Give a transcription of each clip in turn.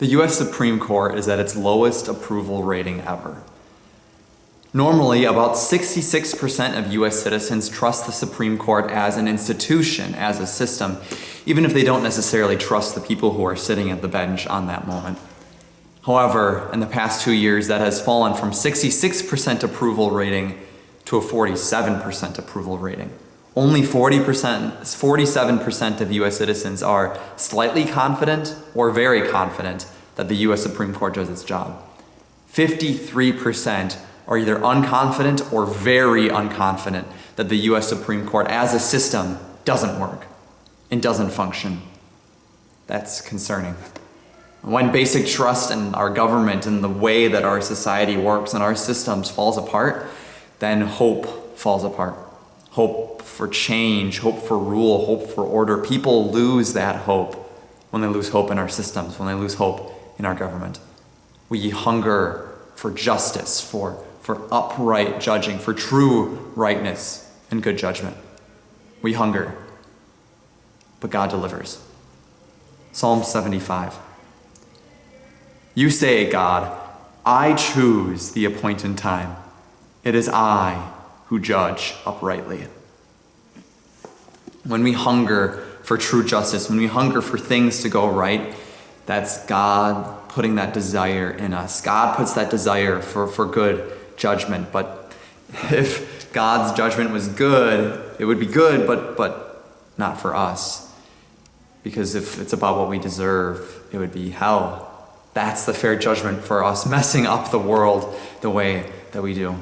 The U.S. Supreme Court is at its lowest approval rating ever. Normally, about 66% of U.S. citizens trust the Supreme Court as an institution, as a system, even if they don't necessarily trust the people who are sitting at the bench on that moment. However, in the past 2 years, that has fallen from 66% approval rating to a 47% approval rating. Only 47% of U.S. citizens are slightly confident or very confident that the U.S. Supreme Court does its job. 53% are either unconfident or very unconfident that the U.S. Supreme Court as a system doesn't work and doesn't function. That's concerning. When basic trust in our government and the way that our society works and our systems falls apart, then hope falls apart. Hope for change, hope for rule, hope for order. People lose that hope when they lose hope in our systems, when they lose hope in our government. We hunger for justice, for upright judging, for true rightness and good judgment. We hunger, but God delivers. Psalm 75. You say, God, I choose the appointed time. It is I who judge uprightly. When we hunger for true justice, when we hunger for things to go right, that's God putting that desire in us. God puts that desire for good judgment. But if God's judgment was good, it would be good, but not for us. Because if it's about what we deserve, it would be hell. That's the fair judgment for us, messing up the world the way that we do.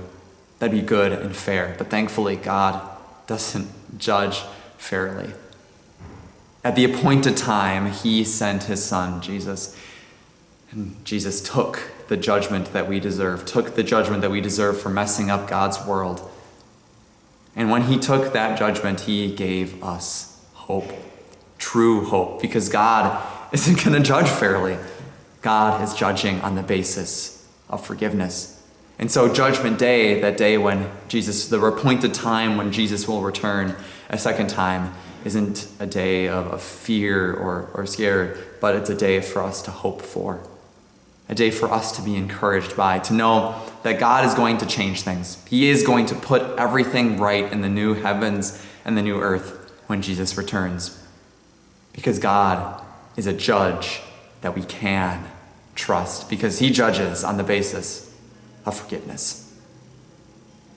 That'd be good and fair. But thankfully, God doesn't judge fairly. At the appointed time, he sent his son, Jesus. And Jesus took the judgment that we deserve, for messing up God's world. And when he took that judgment, he gave us hope, true hope, because God isn't going to judge fairly. God is judging on the basis of forgiveness. And so Judgment Day, that day when the appointed time when Jesus will return a second time, isn't a day of fear or scare, but it's a day for us to hope for. A day for us to be encouraged by, to know that God is going to change things. He is going to put everything right in the new heavens and the new earth when Jesus returns. Because God is a judge that we can trust, because he judges on the basis of forgiveness.